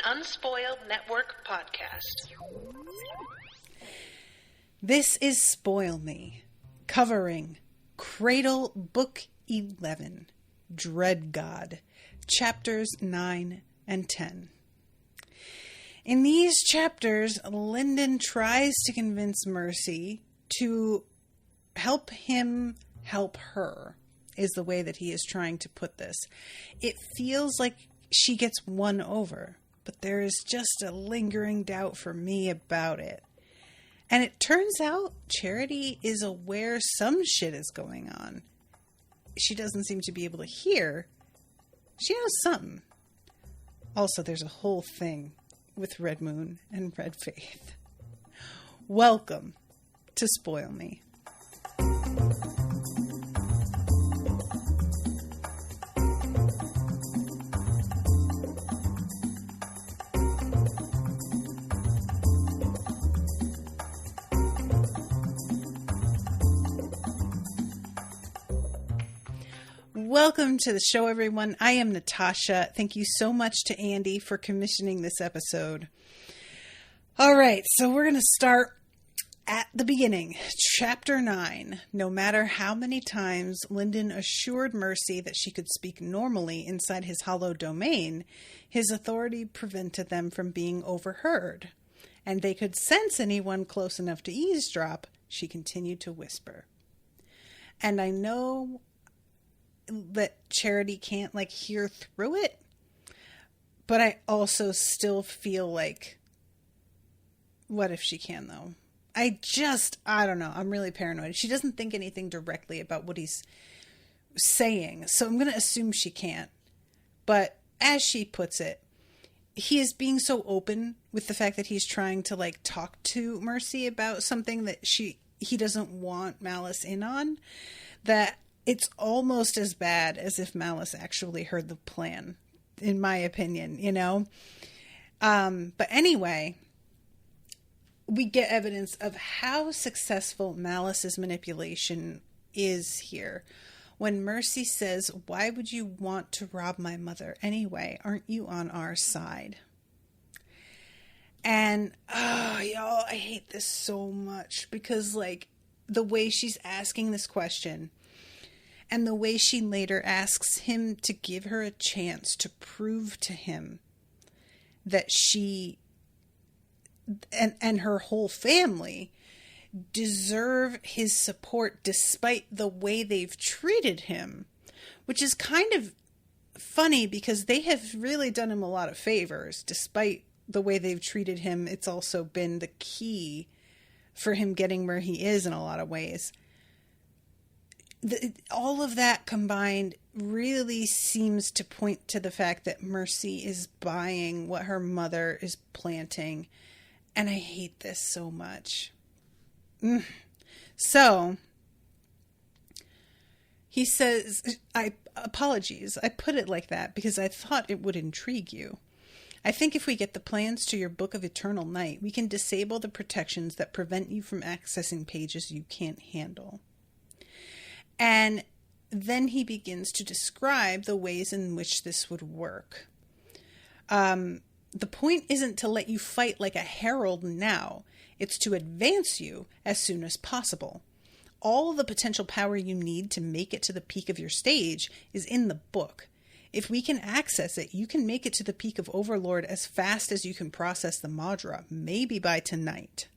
Unspoiled Network podcast. This is Spoil Me, covering Cradle Book 11, Dreadgod, Chapters 9 and 10. In these chapters, Lindon tries to convince Mercy to help him help her, is the way that he is trying to put this. It feels like she gets won over, but there is just a lingering doubt for me about it. And it turns out Charity is aware some shit is going on. She doesn't seem to be able to hear. She knows something. Also, there's a whole thing with Red Moon and Red Faith. Welcome to Spoil Me. Welcome to the show, everyone. I am Natasha. Thank you so much to Andy for commissioning this episode. All right, so we're going to start at the beginning. Chapter 9. No matter how many times Lindon assured Mercy that she could speak normally inside his hollow domain, his authority prevented them from being overheard. And they could sense anyone close enough to eavesdrop, she continued to whisper. And I know that Charity can't hear through it, but I also still feel like, what if she can though? I don't know. I'm really paranoid. She doesn't think anything directly about what he's saying, so I'm going to assume she can't. But as she puts it, he is being so open with the fact that he's trying to talk to Mercy about something that he doesn't want Malice in on, that it's almost as bad as if Malice actually heard the plan, in my opinion, you know? But anyway, we get evidence of how successful Malice's manipulation is here. When Mercy says, "Why would you want to rob my mother anyway? Aren't you on our side?" And, y'all, I hate this so much because, the way she's asking this question, and the way she later asks him to give her a chance to prove to him that she and her whole family deserve his support despite the way they've treated him, which is kind of funny because they have really done him a lot of favors. Despite the way they've treated him, it's also been the key for him getting where he is in a lot of ways. All of that combined really seems to point to the fact that Mercy is buying what her mother is planting. And I hate this so much. So, he says, apologies, I put it like that because I thought it would intrigue you. I think if we get the plans to your Book of Eternal Night, we can disable the protections that prevent you from accessing pages you can't handle. And then he begins to describe the ways in which this would work. The point isn't to let you fight like a herald now. It's to advance you as soon as possible. All the potential power you need to make it to the peak of your stage is in the book. If we can access it, you can make it to the peak of Overlord as fast as you can process the Madra, maybe by tonight.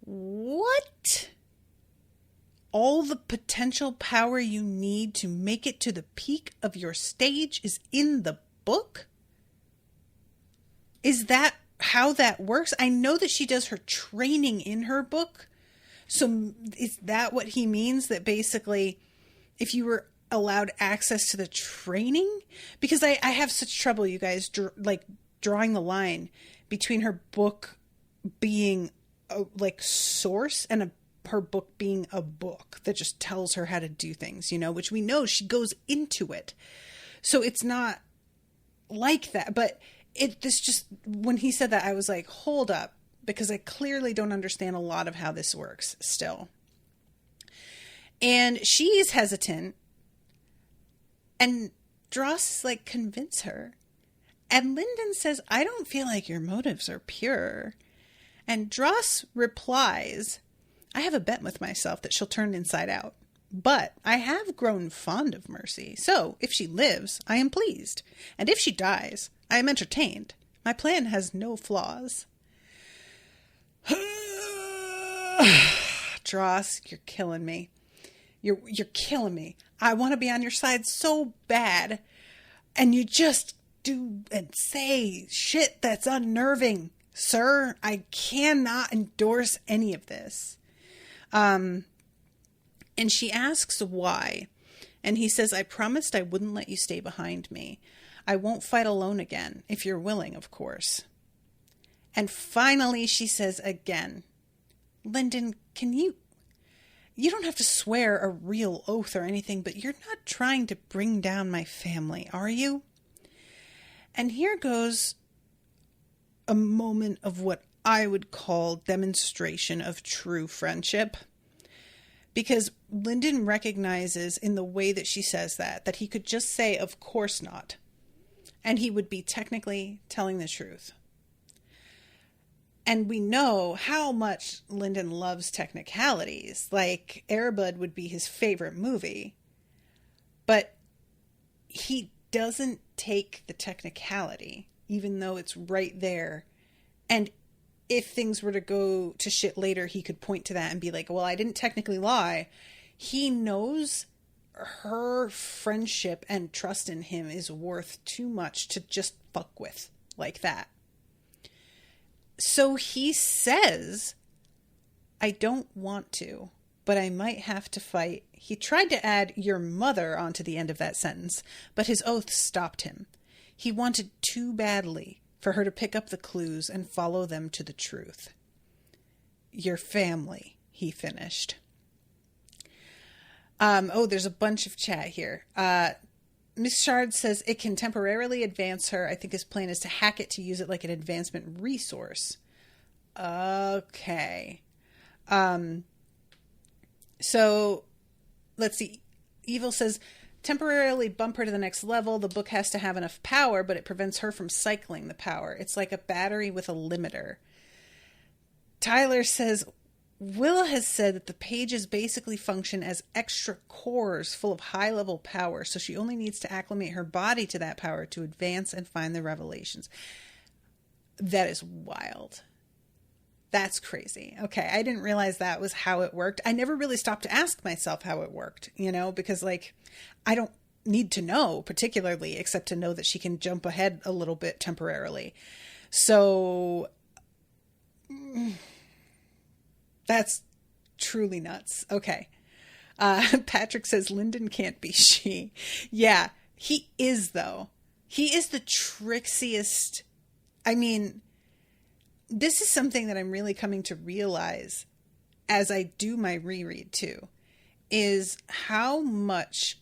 What? All the potential power you need to make it to the peak of your stage is in the book? Is that how that works? I know that she does her training in her book. So is that what he means? That basically, if you were allowed access to the training? Because I have such trouble, you guys, drawing the line between her book being a source and her book being a book that just tells her how to do things, which we know she goes into it. So it's not like that. But when he said that, I was like, hold up, because I clearly don't understand a lot of how this works still. And she's hesitant, and Dross is convince her. And Lindon says, I don't feel like your motives are pure. And Dross replies, I have a bet with myself that she'll turn inside out. But I have grown fond of Mercy. So if she lives, I am pleased. And if she dies, I am entertained. My plan has no flaws. Dross, you're killing me. You're killing me. I want to be on your side so bad. And you just do and say shit that's unnerving. Sir, I cannot endorse any of this. And she asks why. And he says, I promised I wouldn't let you stay behind me. I won't fight alone again, if you're willing, of course. And finally she says again, Lindon, you don't have to swear a real oath or anything, but you're not trying to bring down my family, are you? And here goes a moment of what I would call demonstration of true friendship. Because Lindon recognizes in the way that she says that he could just say, of course not. And he would be technically telling the truth. And we know how much Lindon loves technicalities. Like, Air Bud would be his favorite movie. But he doesn't take the technicality, even though it's right there. And if things were to go to shit later, he could point to that and be like, well, I didn't technically lie. He knows her friendship and trust in him is worth too much to just fuck with like that. So he says, I don't want to, but I might have to fight. He tried to add your mother onto the end of that sentence, but his oath stopped him. He wanted too badly for her to pick up the clues and follow them to the truth. Your family, he finished. There's a bunch of chat here. Miss Shard says it can temporarily advance her. I think his plan is to hack it to use it like an advancement resource. Okay. So let's see. Evil says temporarily bump her to the next level. The book has to have enough power, but it prevents her from cycling the power. It's like a battery with a limiter. Tyler says Will has said that the pages basically function as extra cores full of high-level power, so she only needs to acclimate her body to that power to advance and find the revelations. That is wild. That's crazy. Okay, I didn't realize that was how it worked. I never really stopped to ask myself how it worked, because, I don't need to know particularly, except to know that she can jump ahead a little bit temporarily. So that's truly nuts. Okay. Patrick says Lindon can't be she. Yeah, he is, though. He is the trixiest. I mean, this is something that I'm really coming to realize as I do my reread too, is how much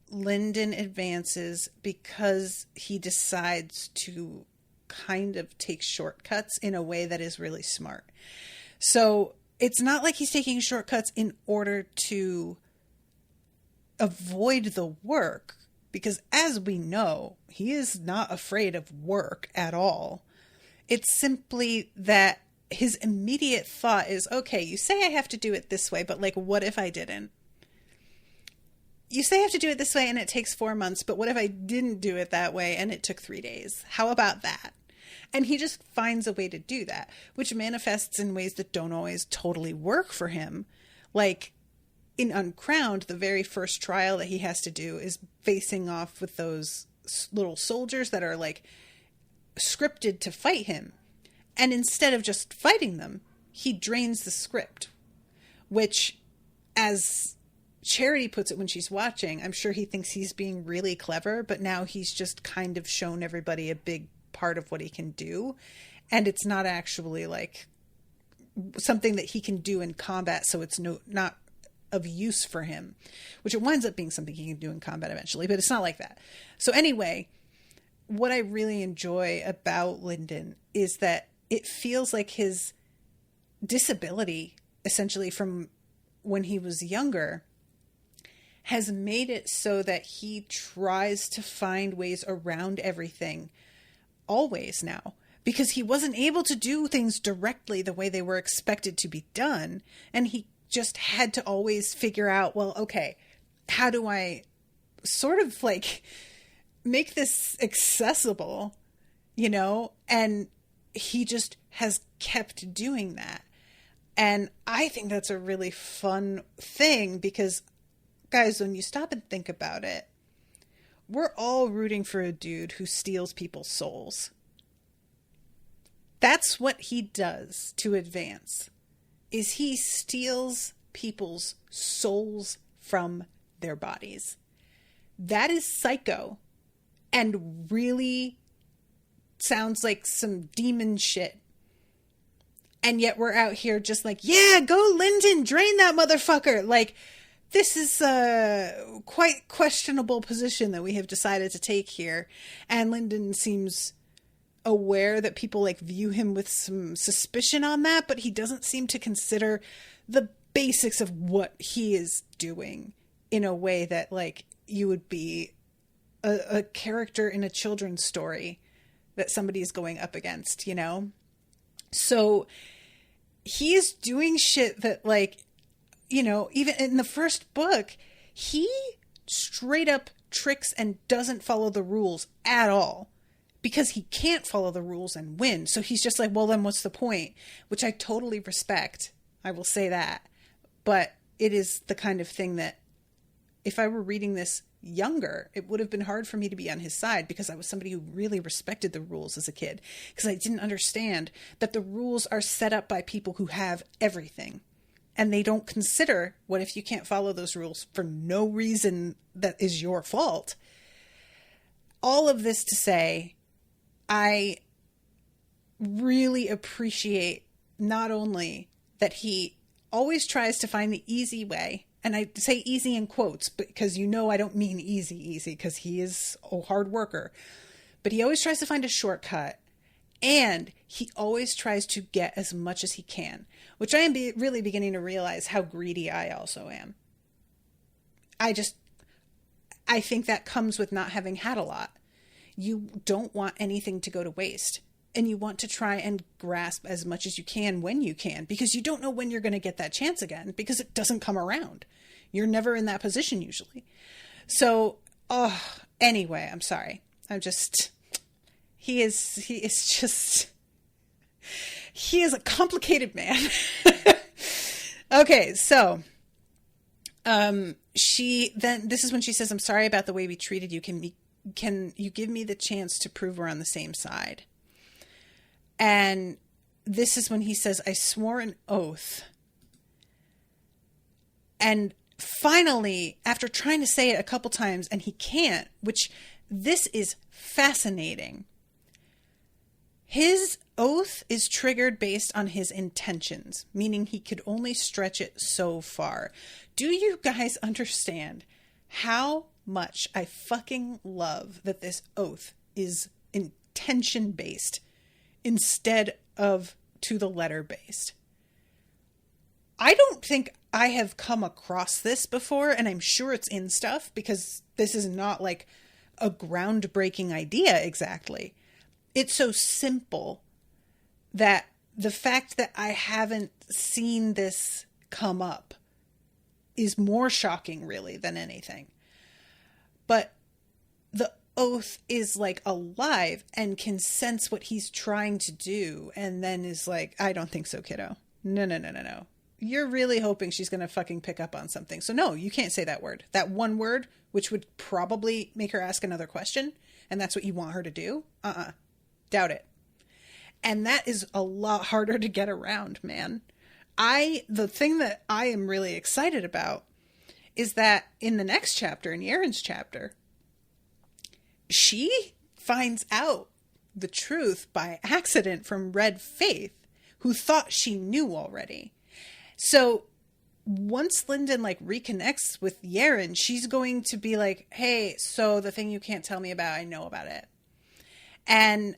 Lindon advances because he decides to kind of take shortcuts in a way that is really smart. So it's not like he's taking shortcuts in order to avoid the work, because as we know, he is not afraid of work at all. It's simply that his immediate thought is, okay, you say I have to do it this way, but what if I didn't? You say I have to do it this way and it takes 4 months, but what if I didn't do it that way and it took 3 days? How about that? And he just finds a way to do that, which manifests in ways that don't always totally work for him. Like in Uncrowned, the very first trial that he has to do is facing off with those little soldiers that are scripted to fight him. And instead of just fighting them, he drains the script, which, as Charity puts it when she's watching, I'm sure he thinks he's being really clever, but now he's just kind of shown everybody a big part of what he can do. And it's not actually something that he can do in combat, so it's not of use for him, which it winds up being something he can do in combat eventually, but it's not like that. So anyway, what I really enjoy about Lindon is that it feels like his disability, essentially from when he was younger, has made it so that he tries to find ways around everything always now, because he wasn't able to do things directly the way they were expected to be done. And he just had to always figure out, well, okay, how do I sort of like make this accessible, you know? And he just has kept doing that. And I think that's a really fun thing because, guys, when you stop and think about it, we're all rooting for a dude who steals people's souls. That's what he does to advance, is he steals people's souls from their bodies. That is psycho and really sounds like some demon shit. And yet we're out here just like, yeah, go Lindon, drain that motherfucker. Like, this is a quite questionable position that we have decided to take here. And Lindon seems aware that people like view him with some suspicion on that, but he doesn't seem to consider the basics of what he is doing in a way that like you would be a character in a children's story that somebody is going up against, you know? So he is doing shit that, like, you know, even in the first book, he straight up tricks and doesn't follow the rules at all because he can't follow the rules and win. So he's just like, well, then what's the point? Which I totally respect. I will say that. But it is the kind of thing that if I were reading this younger, it would have been hard for me to be on his side because I was somebody who really respected the rules as a kid, because I didn't understand that the rules are set up by people who have everything and they don't consider what if you can't follow those rules for no reason that is your fault. All of this to say, I really appreciate not only that he always tries to find the easy way. And I say easy in quotes because, you know, I don't mean easy because he is a hard worker. But he always tries to find a shortcut. And he always tries to get as much as he can, which I am really beginning to realize how greedy I also am. I think that comes with not having had a lot. You don't want anything to go to waste. And you want to try and grasp as much as you can when you can, because you don't know when you're going to get that chance again, because it doesn't come around. You're never in that position usually. So, anyway, I'm sorry. He is a complicated man. Okay. So, this is when she says, I'm sorry about the way we treated you. Can you give me the chance to prove we're on the same side? And this is when he says, I swore an oath. And finally, after trying to say it a couple times and he can't, which this is fascinating. His oath is triggered based on his intentions, meaning he could only stretch it so far. Do you guys understand how much I fucking love that this oath is intention based instead of to the letter based? I don't think I have come across this before, and I'm sure it's in stuff because this is not like a groundbreaking idea exactly. It's so simple that the fact that I haven't seen this come up is more shocking really than anything. But the oath is like alive and can sense what he's trying to do, and then is like, I don't think so, kiddo. No. You're really hoping she's going to fucking pick up on something. So no, you can't say that word. That one word, which would probably make her ask another question, and that's what you want her to do? Doubt it. And that is a lot harder to get around, man. The thing that I am really excited about is that in the next chapter, in Yaren's chapter, she finds out the truth by accident from Red Faith, who thought she knew already. So once Lindon like reconnects with Yaren, she's going to be like, hey, so the thing you can't tell me about, I know about it. And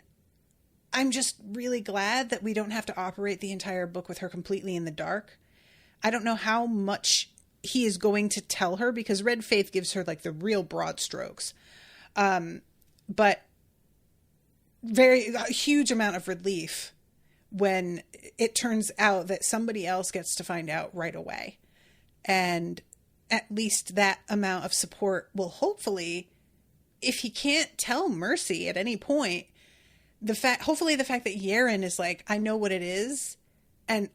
I'm just really glad that we don't have to operate the entire book with her completely in the dark. I don't know how much he is going to tell her because Red Faith gives her like the real broad strokes. But a huge amount of relief when it turns out that somebody else gets to find out right away. And at least that amount of support will hopefully, if he can't tell Mercy at any point, hopefully the fact that Yaren is like, I know what it is. And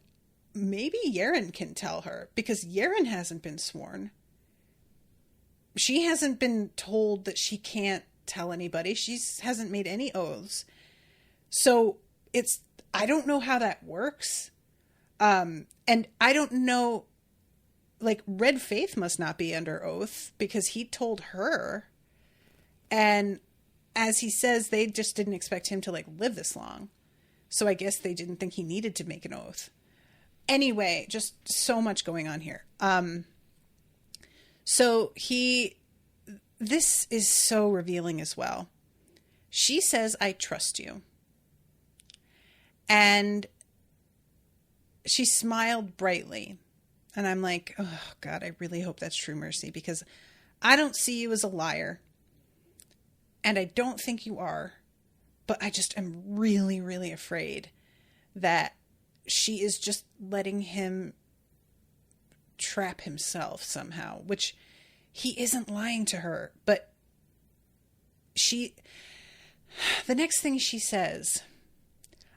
maybe Yaren can tell her, because Yaren hasn't been sworn. She hasn't been told that she can't tell anybody. She hasn't made any oaths. So I don't know how that works. And I don't know, like, Red Faith must not be under oath because he told her. And as he says, they just didn't expect him to, like, live this long. So I guess they didn't think he needed to make an oath. Anyway, just so much going on here. So this is so revealing as well. She says, I trust you. And she smiled brightly. And I'm like, oh God, I really hope that's true, Mercy, because I don't see you as a liar. And I don't think you are. But I just am really, really afraid that she is just letting him trap himself somehow, which he isn't lying to her. But the next thing she says,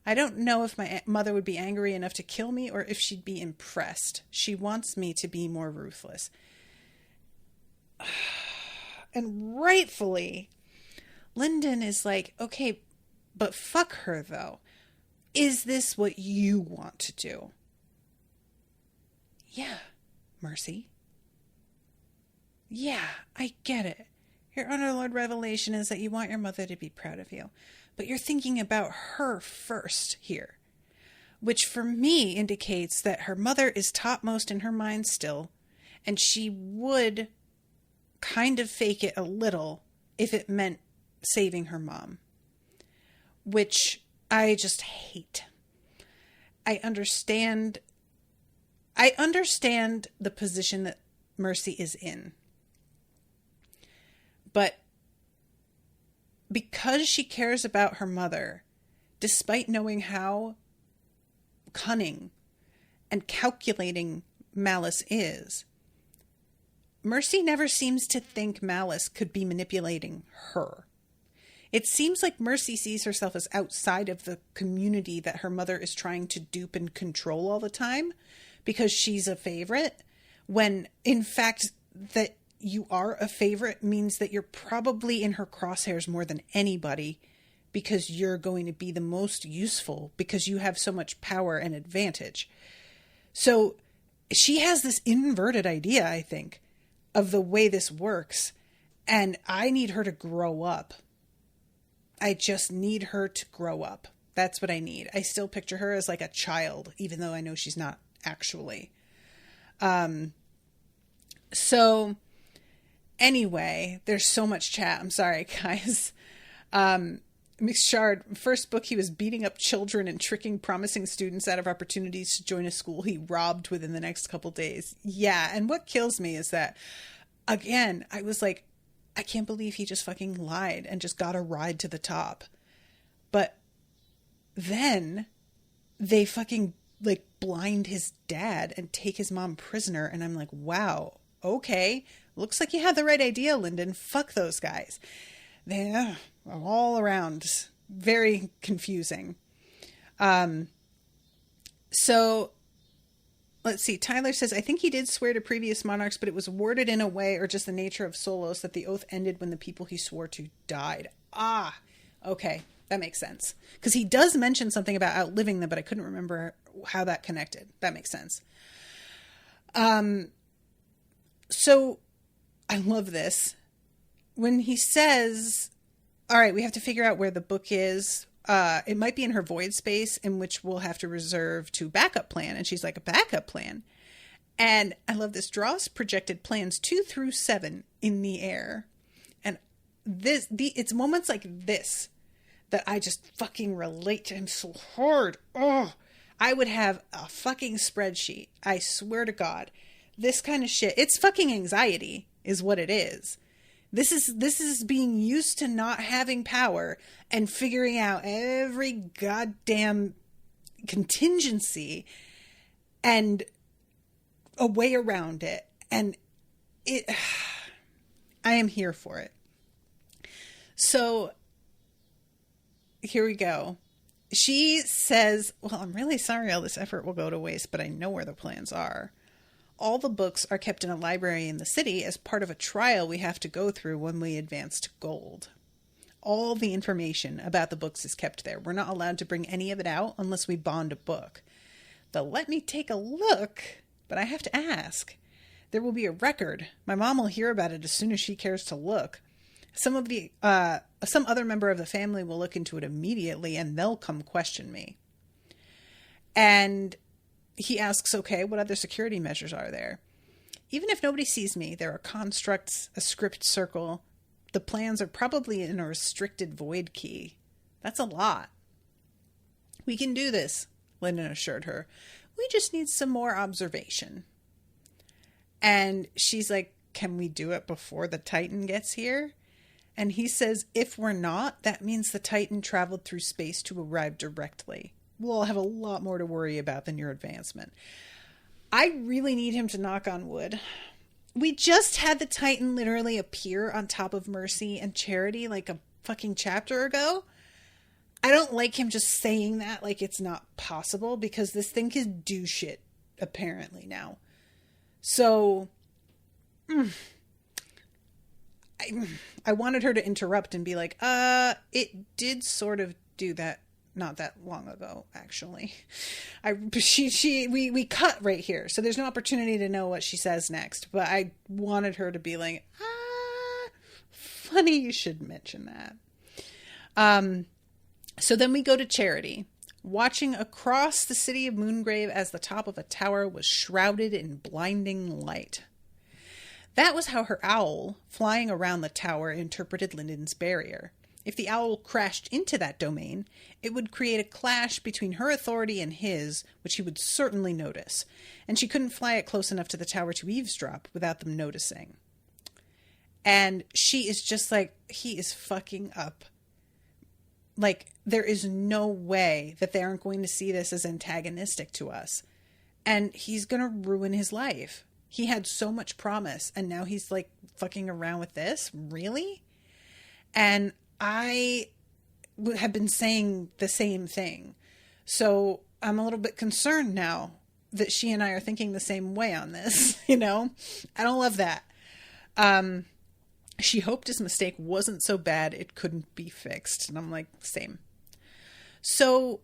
I don't know if my mother would be angry enough to kill me or if she'd be impressed. She wants me to be more ruthless. And rightfully, Lindon is like, okay, but fuck her though. Is this what you want to do? Yeah, Mercy. Yeah, I get it. Your underlord revelation is that you want your mother to be proud of you. But you're thinking about her first here. Which for me indicates that her mother is topmost in her mind still. And she would kind of fake it a little if it meant saving her mom. Which I just hate. I understand the position that Mercy is in. But because she cares about her mother, despite knowing how cunning and calculating Malice is, Mercy never seems to think Malice could be manipulating her. It seems like Mercy sees herself as outside of the community that her mother is trying to dupe and control all the time because she's a favorite, when in fact that you are a favorite means that you're probably in her crosshairs more than anybody because you're going to be the most useful because you have so much power and advantage. So she has this inverted idea, I think, of the way this works. And I need her to grow up. I just need her to grow up. That's what I need. I still picture her as like a child, even though I know she's not actually. So anyway, there's so much chat. I'm sorry, guys. McShard, first book, he was beating up children and tricking promising students out of opportunities to join a school he robbed within the next couple days. Yeah, and what kills me is that, again, I was like, I can't believe he just fucking lied and just got a ride to the top. But then they fucking like blind his dad and take his mom prisoner. And I'm like, wow, okay. Looks like you had the right idea, Lindon. Fuck those guys. They're all around very confusing. So let's see. Tyler says, I think he did swear to previous monarchs, but it was worded in a way or just the nature of Solos that the oath ended when the people he swore to died. Ah, okay. That makes sense. Because he does mention something about outliving them, but I couldn't remember how that connected. That makes sense. So I love this. When he says, all right, we have to figure out where the book is. It might be in her void space, in which we'll have to reserve to backup plan. And she's like, a backup plan? And I love this. Draws projected plans 2 through 7 in the air. And it's moments like this that I just fucking relate to him so hard. Oh, I would have a fucking spreadsheet. I swear to God. This kind of shit. It's fucking anxiety is what it is. This is being used to not having power and figuring out every goddamn contingency and a way around it. And I am here for it. So here we go. She says, well, I'm really sorry all this effort will go to waste, but I know where the plans are. All the books are kept in a library in the city as part of a trial we have to go through when we advance to gold. All the information about the books is kept there. We're not allowed to bring any of it out unless we bond a book. They'll let me take a look, but I have to ask. There will be a record. My mom will hear about it as soon as she cares to look. Some other member of the family will look into it immediately, and they'll come question me. And he asks, okay, what other security measures are there? Even if nobody sees me, there are constructs, a script circle. The plans are probably in a restricted void key. That's a lot. We can do this, Lindon assured her. We just need some more observation. And she's like, can we do it before the Titan gets here? And he says, if we're not, that means the Titan traveled through space to arrive directly. We'll have a lot more to worry about than your advancement. I really need him to knock on wood. We just had the Titan literally appear on top of Mercy and Charity like a fucking chapter ago. I don't like him just saying that like it's not possible, because this thing can do shit, apparently, now. So, I wanted her to interrupt and be like, it did sort of do that not that long ago, actually. We cut right here, so there's no opportunity to know what she says next, but I wanted her to be like, funny you should mention that. So then we go to Charity, watching across the city of Moongrave as the top of a tower was shrouded in blinding light. That was how her owl, flying around the tower, interpreted Lindon's barrier. If the owl crashed into that domain, it would create a clash between her authority and his, which he would certainly notice, and she couldn't fly it close enough to the tower to eavesdrop without them noticing. And she is just like, he is fucking up. Like, there is no way that they aren't going to see this as antagonistic to us. And he's going to ruin his life. He had so much promise, and now he's like fucking around with this? Really? And I have been saying the same thing. So I'm a little bit concerned now that she and I are thinking the same way on this. You know, I don't love that. She hoped his mistake wasn't so bad it couldn't be fixed. And I'm like, same. So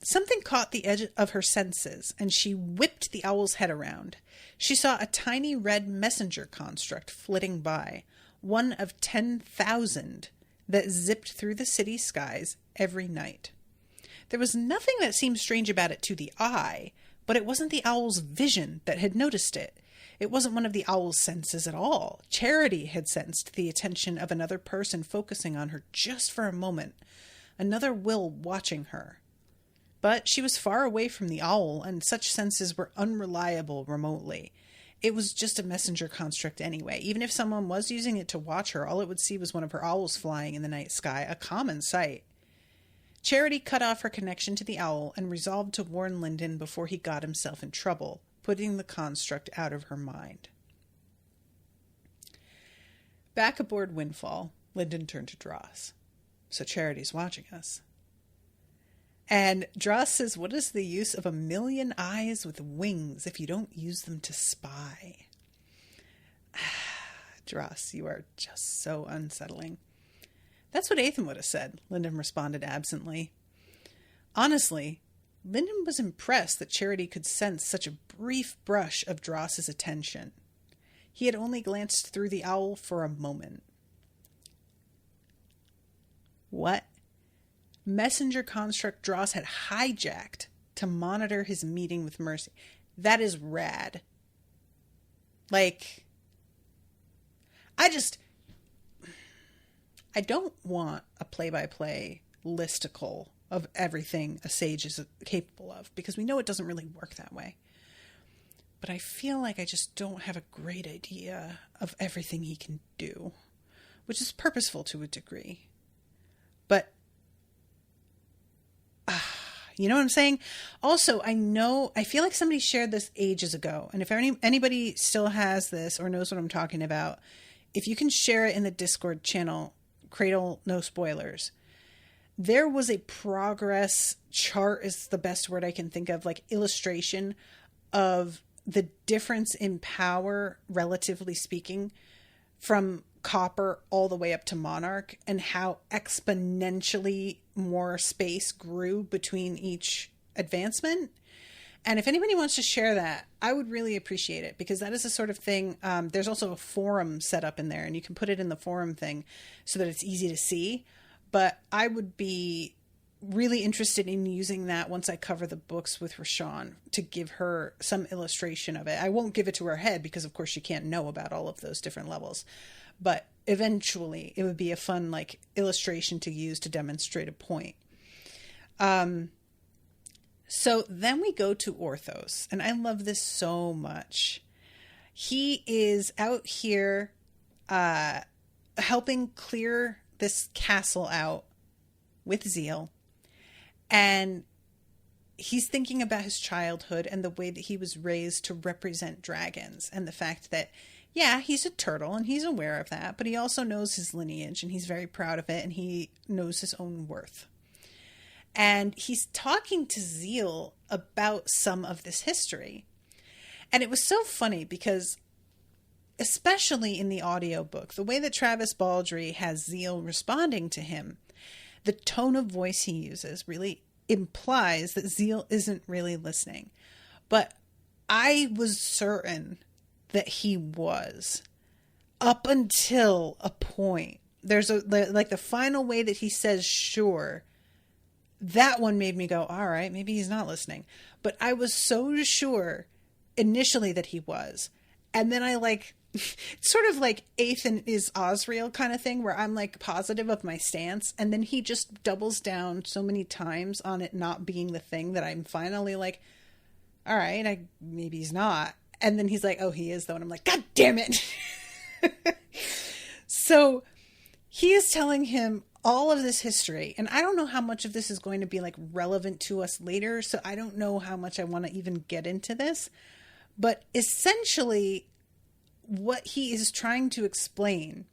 something caught the edge of her senses, and she whipped the owl's head around. She saw a tiny red messenger construct flitting by, one of 10,000 that zipped through the city skies every night. There was nothing that seemed strange about it to the eye, but it wasn't the owl's vision that had noticed it. It wasn't one of the owl's senses at all. Charity had sensed the attention of another person focusing on her just for a moment, another will watching her. But she was far away from the owl, and such senses were unreliable remotely. It was just a messenger construct anyway. Even if someone was using it to watch her, all it would see was one of her owls flying in the night sky, a common sight. Charity cut off her connection to the owl and resolved to warn Lindon before he got himself in trouble, putting the construct out of her mind. Back aboard Windfall, Lindon turned to Dross. So Charity's watching us. And Dross says, what is the use of 1,000,000 eyes with wings if you don't use them to spy? Dross, you are just so unsettling. That's what Ethan would have said, Lindon responded absently. Honestly, Lindon was impressed that Charity could sense such a brief brush of Dross's attention. He had only glanced through the owl for a moment. What? Messenger construct Dross had hijacked to monitor his meeting with Mercy. That is rad. Like, I don't want a play-by-play listicle of everything a sage is capable of, because we know it doesn't really work that way. but I feel like I just don't have a great idea of everything he can do, which is purposeful to a degree. But, you know what I'm saying? Also, I feel like somebody shared this ages ago. And if anybody still has this or knows what I'm talking about, if you can share it in the Discord channel, Cradle No Spoilers, there was a progress chart is the best word I can think of, like illustration of the difference in power, relatively speaking, from Copper all the way up to Monarch, and how exponentially more space grew between each advancement. And if anybody wants to share that, I would really appreciate it, because that is the sort of thing. There's also a forum set up in there, and you can put it in the forum thing so that it's easy to see. But I would be really interested in using that once I cover the books with Rashawn, to give her some illustration of it. I won't give it to her head, because of course she can't know about all of those different levels. But eventually it would be a fun like illustration to use to demonstrate a point. So then we go to Orthos, and I love this so much. He is out here helping clear this castle out with Zeil, and he's thinking about his childhood and the way that he was raised to represent dragons, and the fact that, yeah, he's a turtle and he's aware of that, but he also knows his lineage and he's very proud of it, and he knows his own worth. And he's talking to Zeil about some of this history. And it was so funny because, especially in the audiobook, the way that Travis Baldry has Zeil responding to him, the tone of voice he uses really implies that Zeil isn't really listening. But I was certain that he was, up until a point. There's the final way that he says sure. That one made me go, all right, maybe he's not listening. But I was so sure initially that he was. And then I sort of like Ethan is Osriel kind of thing, where I'm like positive of my stance. And then he just doubles down so many times on it not being the thing that I'm finally like, all right, maybe he's not. And then he's like, oh, he is though. And I'm like, God damn it. So he is telling him all of this history. And I don't know how much of this is going to be like relevant to us later. So I don't know how much I want to even get into this. But essentially, what he is trying to explain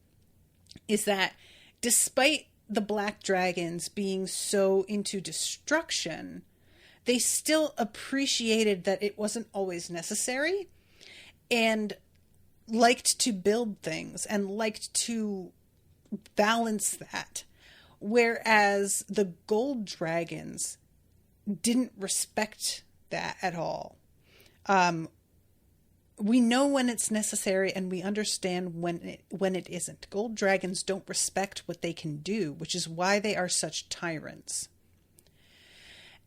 is that despite the black dragons being so into destruction, they still appreciated that it wasn't always necessary, and liked to build things and liked to balance that. Whereas the gold dragons didn't respect that at all. We know when it's necessary, and we understand when it isn't. Gold dragons don't respect what they can do, which is why they are such tyrants.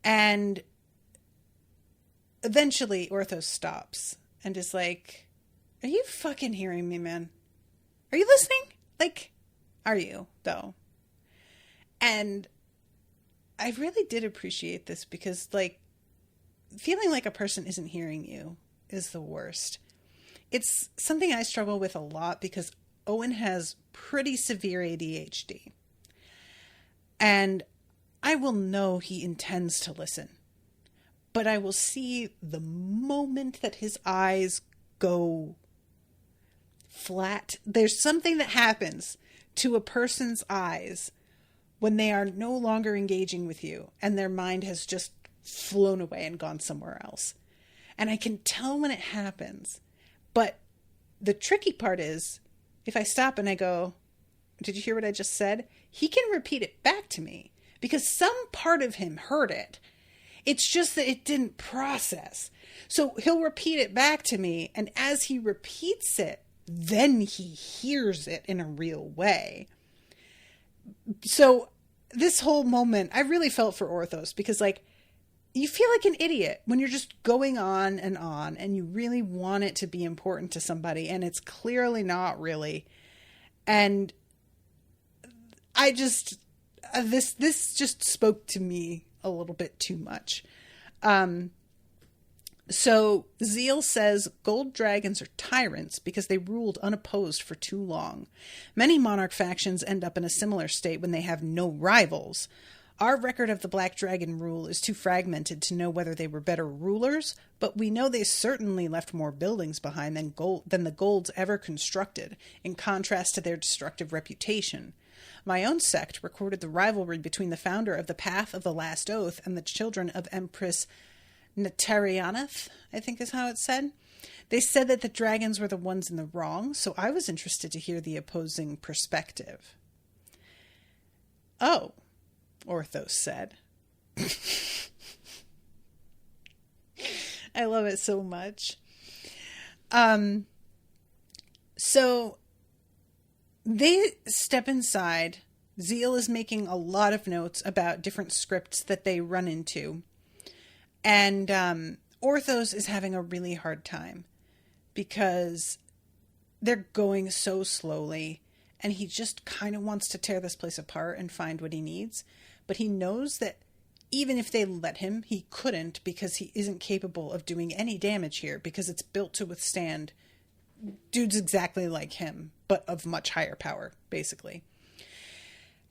And eventually Orthos stops and is like, are you fucking hearing me, man? Are you listening? Like, are you, though? And I really did appreciate this, because, like, feeling like a person isn't hearing you is the worst. It's something I struggle with a lot, because Owen has pretty severe ADHD. And I will know he intends to listen. But I will see the moment that his eyes go flat. There's something that happens to a person's eyes when they are no longer engaging with you and their mind has just flown away and gone somewhere else. And I can tell when it happens. But the tricky part is, if I stop and I go, did you hear what I just said? He can repeat it back to me, because some part of him heard it. It's just that it didn't process. So he'll repeat it back to me, and as he repeats it, then he hears it in a real way. So this whole moment, I really felt for Orthos, because, like, you feel like an idiot when you're just going on, and you really want it to be important to somebody, and it's clearly not really. And I just, this just spoke to me a little bit too much. So Zeil says gold dragons are tyrants because they ruled unopposed for too long. Many monarch factions end up in a similar state when they have no rivals. Our record of the Black Dragon rule is too fragmented to know whether they were better rulers, but we know they certainly left more buildings behind than the golds ever constructed, in contrast to their destructive reputation. My own sect recorded the rivalry between the founder of the Path of the Last Oath and the children of Empress Netarianath, I think is how it's said. They said that the dragons were the ones in the wrong, so I was interested to hear the opposing perspective. Oh, Orthos said. I love it so much. So they step inside. Zeil is making a lot of notes about different scripts that they run into. And Orthos is having a really hard time because they're going so slowly and he just kind of wants to tear this place apart and find what he needs. But he knows that even if they let him, he couldn't because he isn't capable of doing any damage here because it's built to withstand dudes exactly like him, but of much higher power, basically.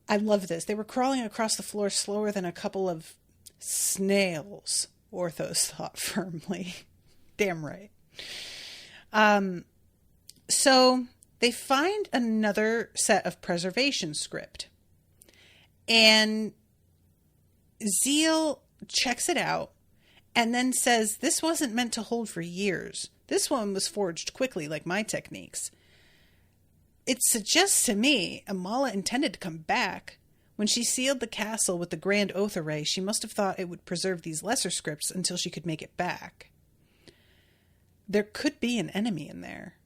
I love this. They were crawling across the floor slower than a couple of snails, Orthos thought firmly. Damn right. So they find another set of preservation script. And Zeil checks it out and then says, this wasn't meant to hold for years. This one was forged quickly, like my techniques. It suggests to me Amala intended to come back. When she sealed the castle with the Grand Oath Array, she must have thought it would preserve these lesser scripts until she could make it back. There could be an enemy in there.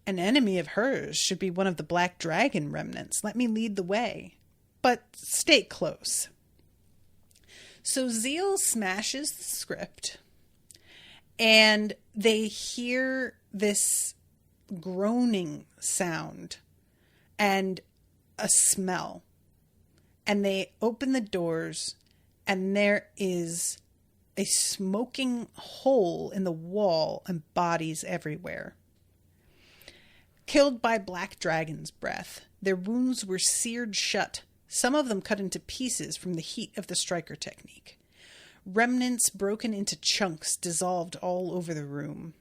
An enemy of hers should be one of the Black Dragon remnants. Let me lead the way. But stay close. So Zeil smashes the script, and they hear this groaning sound and a smell. And they open the doors, and there is a smoking hole in the wall and bodies everywhere. Killed by Black Dragon's breath, their wounds were seared shut, some of them cut into pieces from the heat of the striker technique. Remnants broken into chunks dissolved all over the room.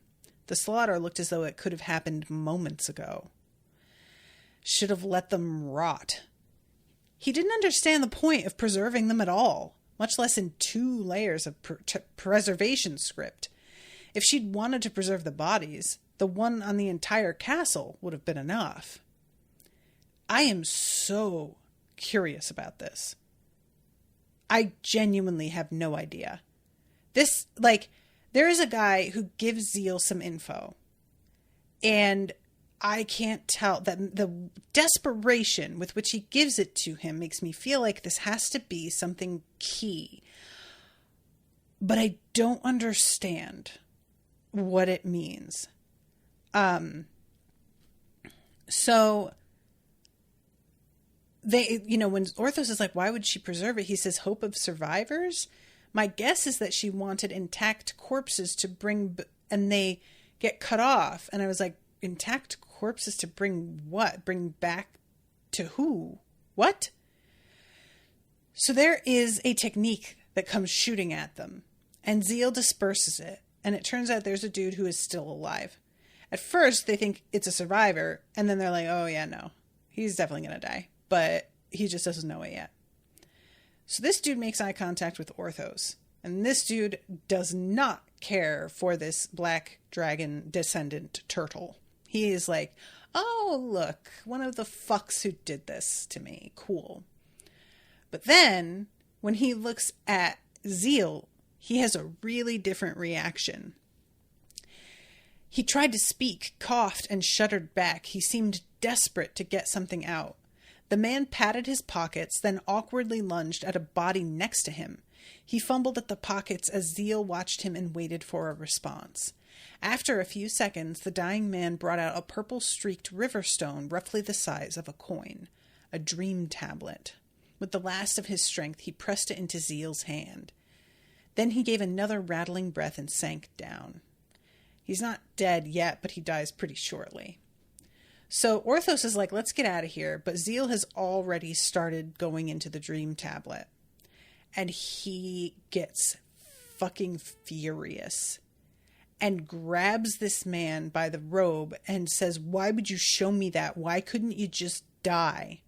The slaughter looked as though it could have happened moments ago. Should have let them rot. He didn't understand the point of preserving them at all, much less in 2 layers of preservation script. If she'd wanted to preserve the bodies, the one on the entire castle would have been enough. I am so curious about this. I genuinely have no idea. There is a guy who gives Zeil some info, and I can't tell that the desperation with which he gives it to him makes me feel like this has to be something key. But I don't understand what it means. So they, when Orthos is like, why would she preserve it? He says, hope of survivors. My guess is that she wanted intact corpses to bring, and they get cut off. And I was like, intact corpses to bring what? Bring back to who? What? So there is a technique that comes shooting at them, and Zeil disperses it, and it turns out there's a dude who is still alive. At first, they think it's a survivor, and then they're like, oh yeah, no, he's definitely going to die, but he just doesn't know it yet. So this dude makes eye contact with Orthos, and this dude does not care for this Black Dragon descendant turtle. He is like, oh, look, one of the fucks who did this to me. Cool. But then, when he looks at Zeil, he has a really different reaction. He tried to speak, coughed, and shuddered back. He seemed desperate to get something out. The man patted his pockets, then awkwardly lunged at a body next to him. He fumbled at the pockets as Zeil watched him and waited for a response. After a few seconds, the dying man brought out a purple-streaked river stone roughly the size of a coin, a dream tablet. With the last of his strength, he pressed it into Zeil's hand. Then he gave another rattling breath and sank down. He's not dead yet, but he dies pretty shortly. So Orthos is like, let's get out of here. But Zeil has already started going into the dream tablet. And he gets fucking furious and grabs this man by the robe and says, why would you show me that? Why couldn't you just die?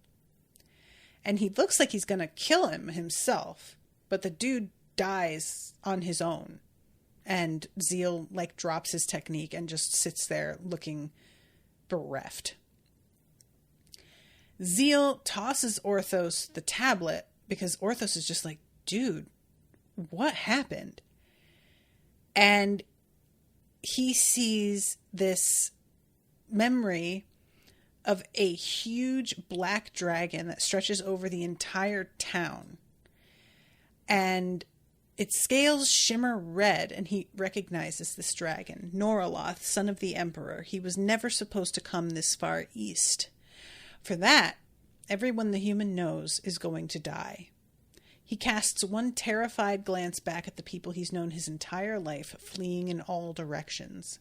And he looks like he's going to kill him himself. But the dude dies on his own. And Zeil like drops his technique and just sits there looking bereft. Zeil tosses Orthos the tablet because Orthos is just like, dude, what happened? And he sees this memory of a huge black dragon that stretches over the entire town. And its scales shimmer red, and he recognizes this dragon, Noraloth, son of the Emperor. He was never supposed to come this far east. For that, everyone the human knows is going to die. He casts one terrified glance back at the people he's known his entire life, fleeing in all directions.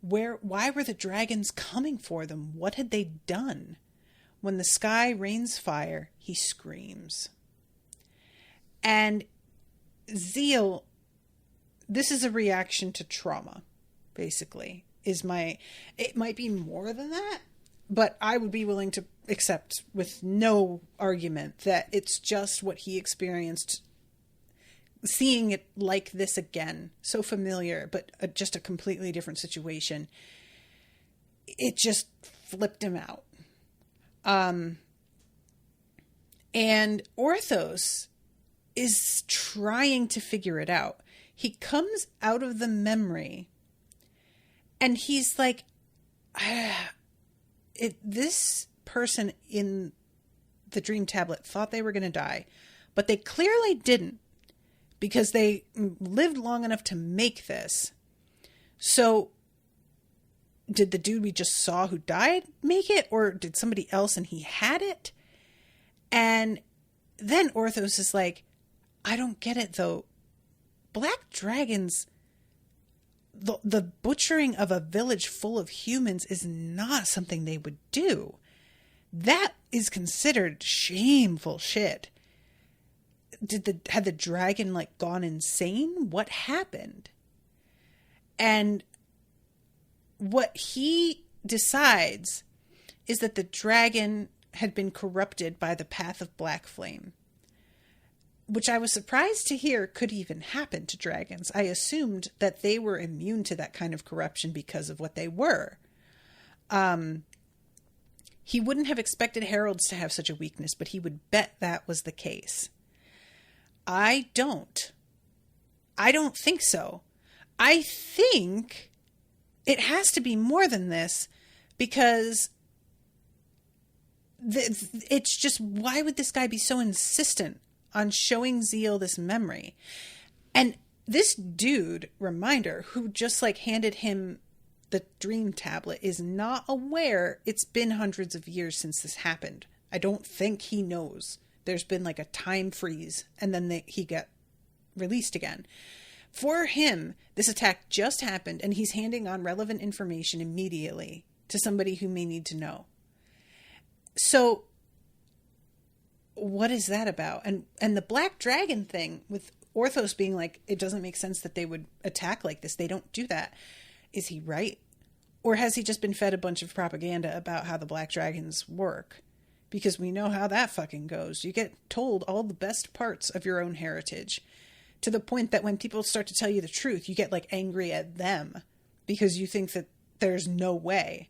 Why were the dragons coming for them? What had they done? When the sky rains fire, he screams. And Zeil, this is a reaction to trauma, basically, it might be more than that, but I would be willing to accept with no argument that it's just what he experienced, seeing it like this again, so familiar, but just a completely different situation. It just flipped him out. And Orthos is trying to figure it out. He comes out of the memory and he's like, this person in the dream tablet thought they were going to die, but they clearly didn't because they lived long enough to make this. So did the dude we just saw who died make it, or did somebody else and he had it? And then Orthos is like, I don't get it though. Black dragons, the butchering of a village full of humans is not something they would do. That is considered shameful shit. Had the dragon like gone insane? What happened? And what he decides is that the dragon had been corrupted by the path of black flame, which I was surprised to hear could even happen to dragons. I assumed that they were immune to that kind of corruption because of what they were. He wouldn't have expected heralds to have such a weakness, but he would bet that was the case. I don't think so. I think it has to be more than this, because it's just, why would this guy be so insistent on showing Zeil this memory? And this dude, reminder, who just like handed him the dream tablet, is not aware it's been hundreds of years since this happened. I don't think he knows. There's been like a time freeze, and then he got released again. For him, this attack just happened, and he's handing on relevant information immediately to somebody who may need to know. So what is that about? And the black dragon thing, with Orthos being like, it doesn't make sense that they would attack like this. They don't do that. Is he right? Or has he just been fed a bunch of propaganda about how the black dragons work? Because we know how that fucking goes. You get told all the best parts of your own heritage, to the point that when people start to tell you the truth, you get like angry at them because you think that there's no way.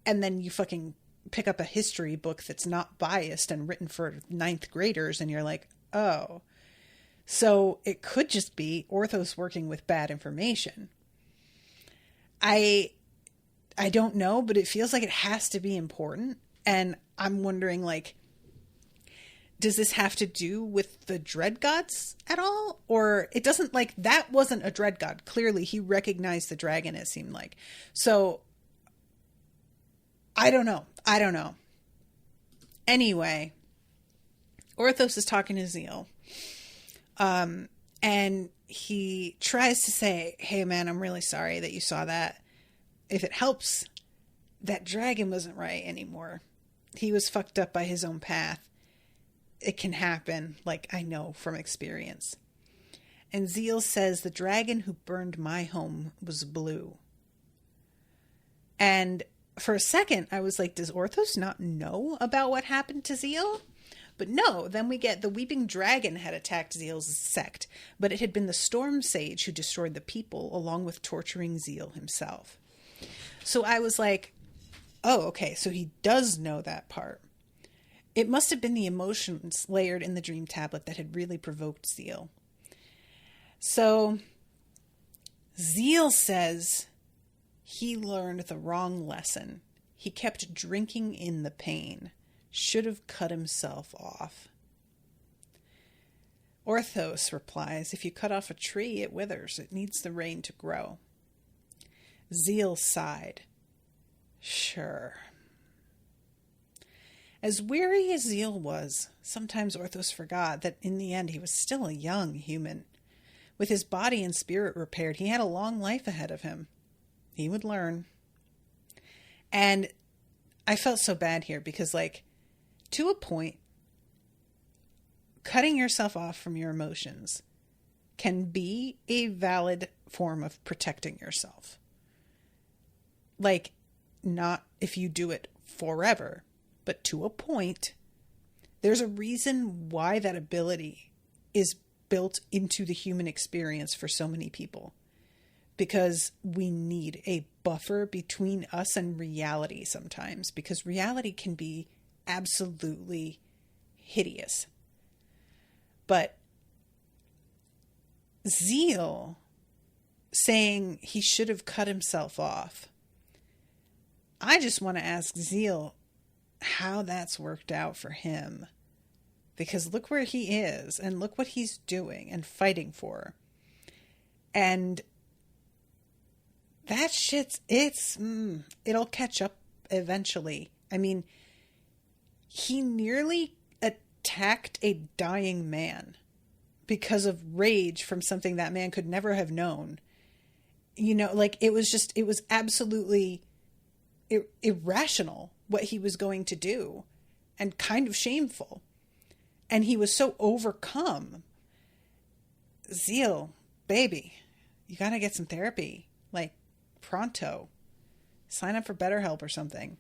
And then you fucking pick up a history book that's not biased and written for 9th graders, and you're like, oh. So it could just be Orthos working with bad information. I don't know, but it feels like it has to be important. And I'm wondering, like, does this have to do with the Dreadgods at all? Or it doesn't, like, that wasn't a Dreadgod. Clearly he recognized the dragon, it seemed like. So I don't know. Anyway, Orthos is talking to Zeil. And And he tries to say, hey man, I'm really sorry that you saw that. If it helps, that dragon wasn't right anymore. He was fucked up by his own path. It can happen, like I know from experience. And Zeil says the dragon who burned my home was blue. And for a second, I was like, does Orthos not know about what happened to Zeil? But no, then we get the weeping dragon had attacked Zeil's sect, but it had been the storm sage who destroyed the people, along with torturing Zeil himself. So I was like, oh, okay, so he does know that part. It must have been the emotions layered in the dream tablet that had really provoked Zeil. So Zeil says he learned the wrong lesson. He kept drinking in the pain. Should have cut himself off. Orthos replies, if you cut off a tree, it withers. It needs the rain to grow. Zeil sighed. Sure. As weary as Zeil was, sometimes Orthos forgot that in the end he was still a young human. With his body and spirit repaired, he had a long life ahead of him. He would learn. And I felt so bad here because, like, to a point, cutting yourself off from your emotions can be a valid form of protecting yourself. Like, not if you do it forever, but to a point. There's a reason why that ability is built into the human experience for so many people. Because we need a buffer between us and reality sometimes. Because reality can be absolutely hideous. But Zeil saying he should have cut himself off. I just want to ask Zeil how that's worked out for him. Because look where he is and look what he's doing and fighting for. And that shit's, it'll catch up eventually. I mean, he nearly attacked a dying man because of rage from something that man could never have known. You know, like it was absolutely irrational what he was going to do and kind of shameful. And he was so overcome. Zeil, baby, you got to get some therapy. Like, pronto. Sign up for BetterHelp or something.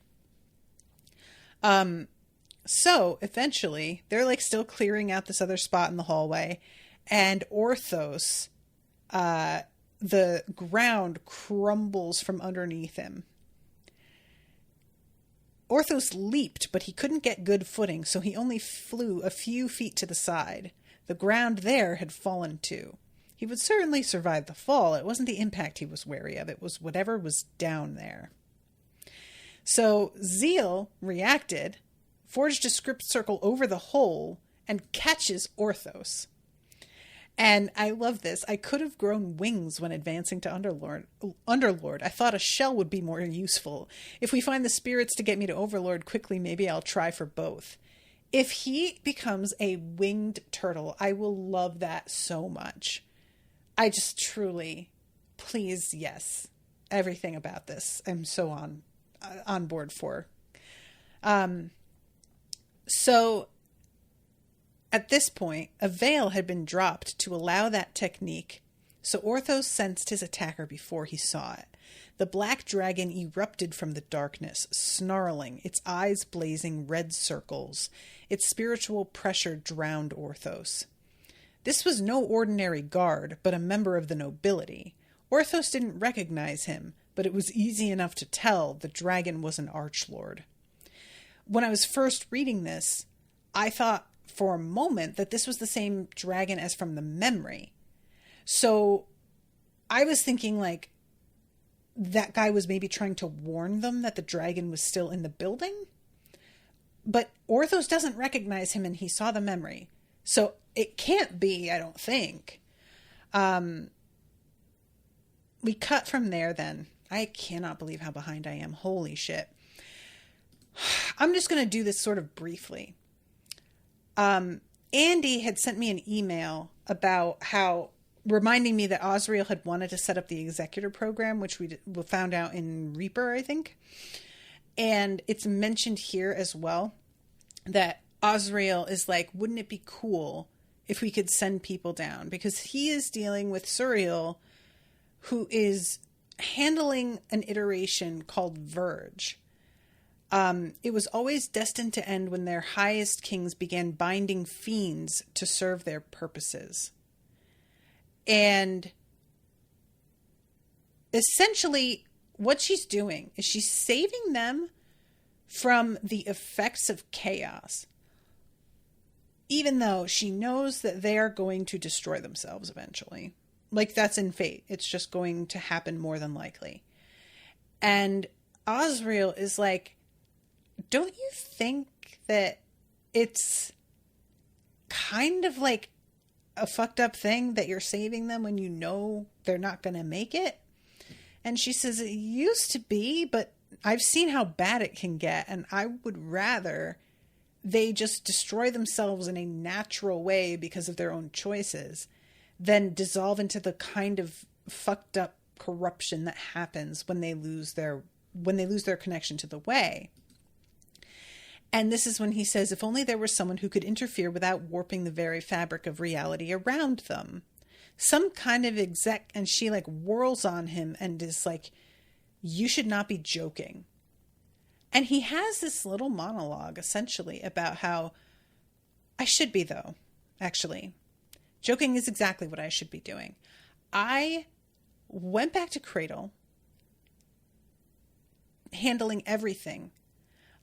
So eventually they're like still clearing out this other spot in the hallway, and Orthos, the ground crumbles from underneath him. Orthos leaped, but he couldn't get good footing, so he only flew a few feet to the side. The ground there had fallen too. He would certainly survive the fall. It wasn't the impact he was wary of. It was whatever was down there. So Zeil reacted, forged a script circle over the hole, and catches Orthos. And I love this. I could have grown wings when advancing to Underlord. I thought a shell would be more useful. If we find the spirits to get me to Overlord quickly, maybe I'll try for both. If he becomes a winged turtle, I will love that so much. I just truly, please, yes, everything about this I'm so on board for. So at this point, a veil had been dropped to allow that technique, so Orthos sensed his attacker before he saw it. The black dragon erupted from the darkness, snarling, its eyes blazing red circles. Its spiritual pressure drowned Orthos. This was no ordinary guard, but a member of the nobility. Orthos didn't recognize him, but it was easy enough to tell the dragon was an archlord. When I was first reading this, I thought for a moment that this was the same dragon as from the memory. So I was thinking like that guy was maybe trying to warn them that the dragon was still in the building. But Orthos doesn't recognize him and he saw the memory. So it can't be, I don't think. We cut from there then. I cannot believe how behind I am. Holy shit. I'm just going to do this sort of briefly. Andy had sent me an email about how reminding me that Osriel had wanted to set up the executor program, which we found out in Reaper, I think. And it's mentioned here as well that Osriel is like, wouldn't it be cool if we could send people down? Because he is dealing with Suriel, who is handling an iteration called Verge. It was always destined to end when their highest kings began binding fiends to serve their purposes. And essentially, what she's doing is she's saving them from the effects of chaos, even though she knows that they are going to destroy themselves eventually. Like, that's in fate. It's just going to happen more than likely. And Osriel is like, don't you think that it's kind of like a fucked up thing that you're saving them when you know they're not going to make it? And she says, it used to be, but I've seen how bad it can get, and I would rather they just destroy themselves in a natural way because of their own choices than dissolve into the kind of fucked up corruption that happens when they lose their connection to the way. And this is when he says, if only there were someone who could interfere without warping the very fabric of reality around them. Some kind of exec, and she like whirls on him and is like, you should not be joking. And he has this little monologue essentially about how I should be, though, actually. Joking is exactly what I should be doing. I went back to Cradle, handling everything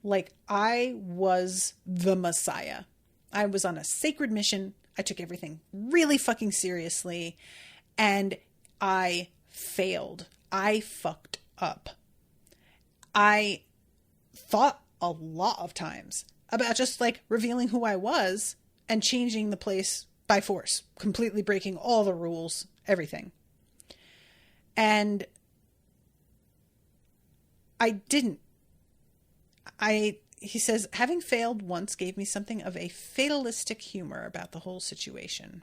like I was the Messiah. I was on a sacred mission. I took everything really fucking seriously, and I failed. I fucked up. I thought a lot of times about just like revealing who I was and changing the place by force, completely breaking all the rules, everything. And I didn't. He says, having failed once gave me something of a fatalistic humor about the whole situation.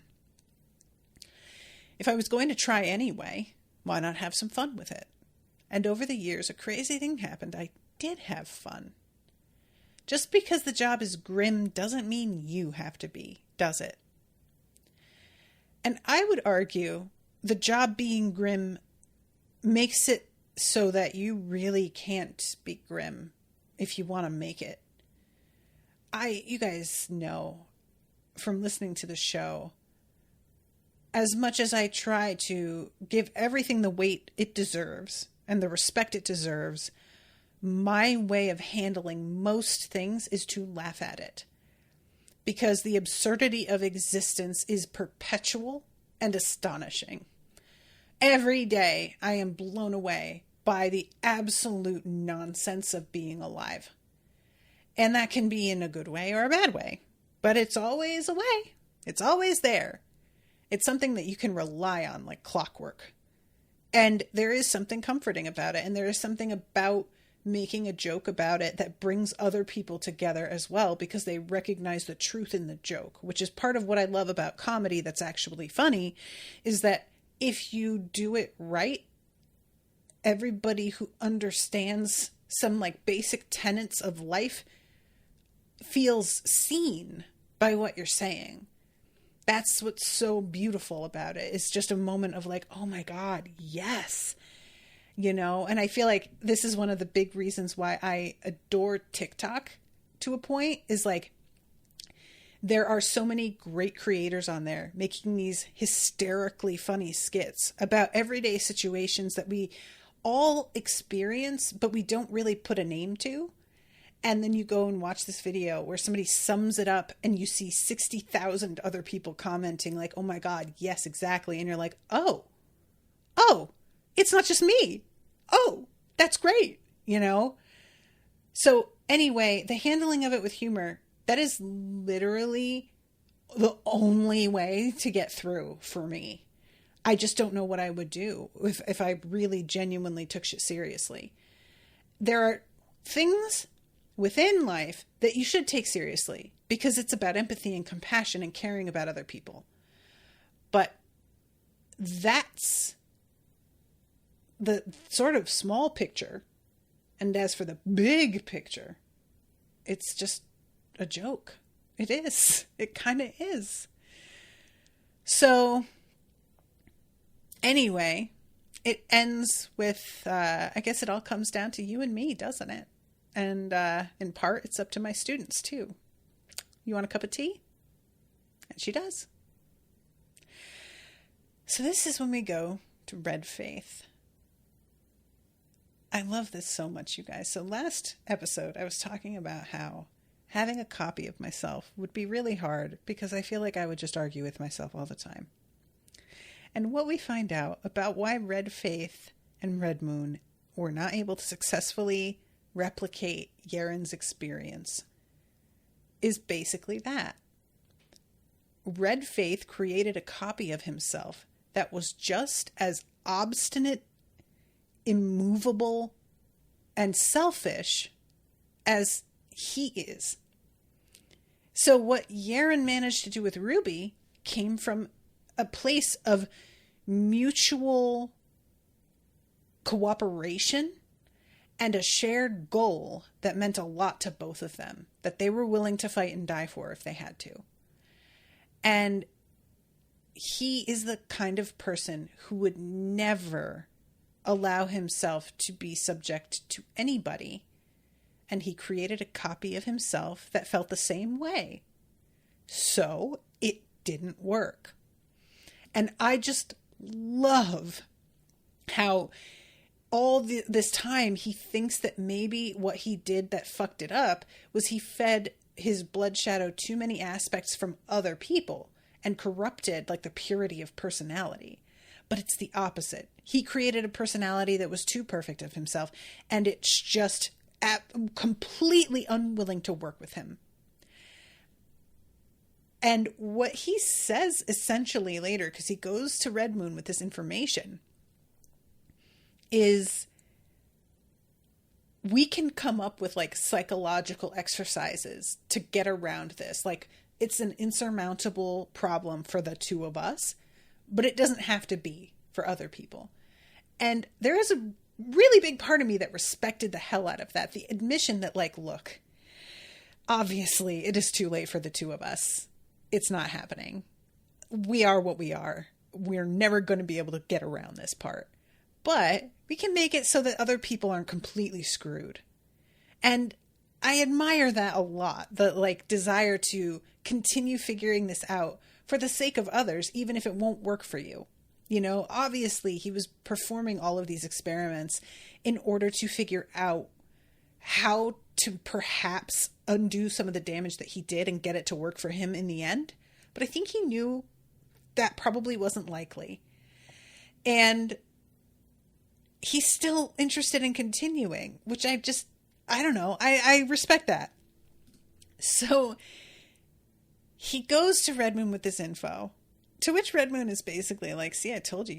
If I was going to try anyway, why not have some fun with it? And over the years, a crazy thing happened. I did have fun. Just because the job is grim doesn't mean you have to be, does it? And I would argue the job being grim makes it so that you really can't be grim if you want to make it. You guys know from listening to the show, as much as I try to give everything the weight it deserves and the respect it deserves, my way of handling most things is to laugh at it. Because the absurdity of existence is perpetual and astonishing. Every day I am blown away by the absolute nonsense of being alive. And that can be in a good way or a bad way. But it's always a way. It's always there. It's something that you can rely on like clockwork. And there is something comforting about it. And there is something about making a joke about it that brings other people together as well, because they recognize the truth in the joke, which is part of what I love about comedy that's actually funny, is that if you do it right, everybody who understands some like basic tenets of life feels seen by what you're saying. That's what's so beautiful about it. It's just a moment of like, oh my God, yes. You know, and I feel like this is one of the big reasons why I adore TikTok to a point, is like, there are so many great creators on there making these hysterically funny skits about everyday situations that we all experience, but we don't really put a name to. And then you go and watch this video where somebody sums it up and you see 60,000 other people commenting like, oh my God, yes, exactly. And you're like, oh, it's not just me. Oh, that's great. You know? So anyway, the handling of it with humor, that is literally the only way to get through for me. I just don't know what I would do if I really genuinely took shit seriously. There are things within life that you should take seriously because it's about empathy and compassion and caring about other people. But that's the sort of small picture. And as for the big picture, it's just a joke. It is. It kind of is. So, anyway, it ends with, I guess it all comes down to you and me, doesn't it? And in part, it's up to my students, too. You want a cup of tea? And she does. So this is when we go to Red Faith. I love this so much, you guys. So last episode, I was talking about how having a copy of myself would be really hard because I feel like I would just argue with myself all the time. And what we find out about why Red Faith and Red Moon were not able to successfully replicate Yaren's experience is basically that. Red Faith created a copy of himself that was just as obstinate, immovable, and selfish as he is. So what Yaren managed to do with Ruby came from a place of mutual cooperation and a shared goal that meant a lot to both of them, that they were willing to fight and die for if they had to. And he is the kind of person who would never allow himself to be subject to anybody. And he created a copy of himself that felt the same way. So it didn't work. And I just love how this time he thinks that maybe what he did that fucked it up was he fed his blood shadow too many aspects from other people and corrupted like the purity of personality. But it's the opposite. He created a personality that was too perfect of himself, and it's just completely unwilling to work with him. And what he says essentially later, because he goes to Red Moon with this information, is we can come up with like psychological exercises to get around this. Like, it's an insurmountable problem for the two of us, but it doesn't have to be for other people. And there is a really big part of me that respected the hell out of that. The admission that, like, look, obviously it is too late for the two of us. It's not happening. We are what we are. We're never going to be able to get around this part. But we can make it so that other people aren't completely screwed. And I admire that a lot. The, like, desire to continue figuring this out for the sake of others, even if it won't work for you. You know, obviously he was performing all of these experiments in order to figure out how to perhaps undo some of the damage that he did and get it to work for him in the end. But I think he knew that probably wasn't likely. And he's still interested in continuing, which I don't know. I respect that. So he goes to Red Moon with this info, to which Red Moon is basically like, see, I told you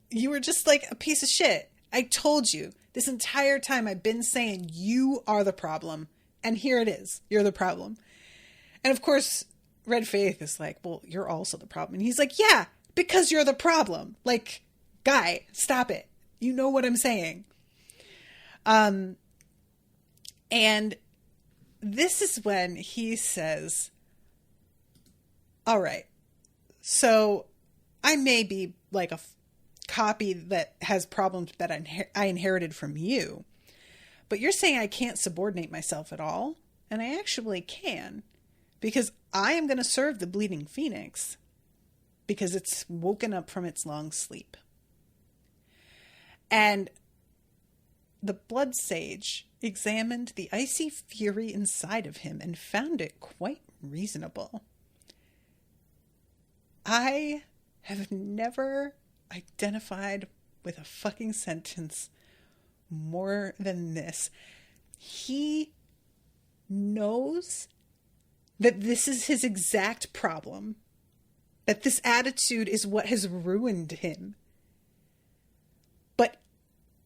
you were just like a piece of shit. I told you this entire time I've been saying you are the problem. And here it is. You're the problem. And of course, Red Faith is like, well, you're also the problem. And he's like, yeah, because you're the problem. Like, guy, stop it. You know what I'm saying. And this is when he says, all right, so I may be like a copy that has problems that I inherited from you, but you're saying I can't subordinate myself at all? And I actually can, because I am going to serve the Bleeding Phoenix because it's woken up from its long sleep. And the Blood Sage examined the icy fury inside of him and found it quite reasonable. I have never identified with a fucking sentence more than this. He knows that this is his exact problem, that this attitude is what has ruined him. But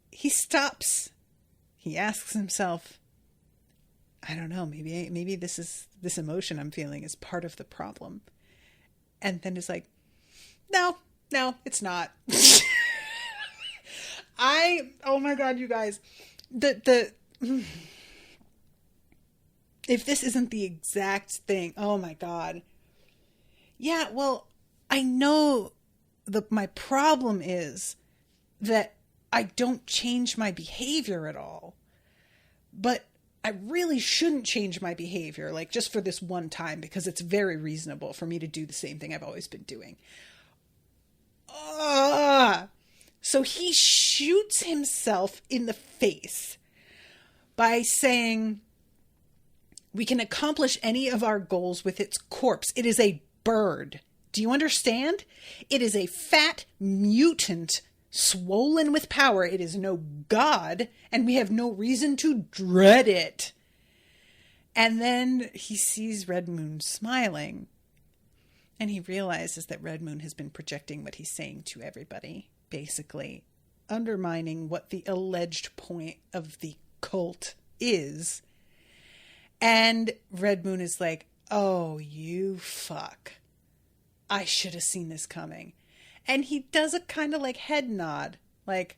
he stops. He asks himself, I don't know, maybe this emotion I'm feeling is part of the problem. And then is like, no, No, it's not. Oh my God, you guys, if this isn't the exact thing, oh my God. Yeah, well, I know my problem is that I don't change my behavior at all. But I really shouldn't change my behavior, like just for this one time, because it's very reasonable for me to do the same thing I've always been doing. So he shoots himself in the face by saying, we can accomplish any of our goals with its corpse. It is a bird. Do you understand? It is a fat mutant swollen with power. It is no god, and we have no reason to dread it. And then he sees Red Moon smiling, and he realizes that Red Moon has been projecting what he's saying to everybody, basically undermining what the alleged point of the cult is. And Red Moon is like, oh, you fuck. I should have seen this coming. And he does a kind of like head nod, like,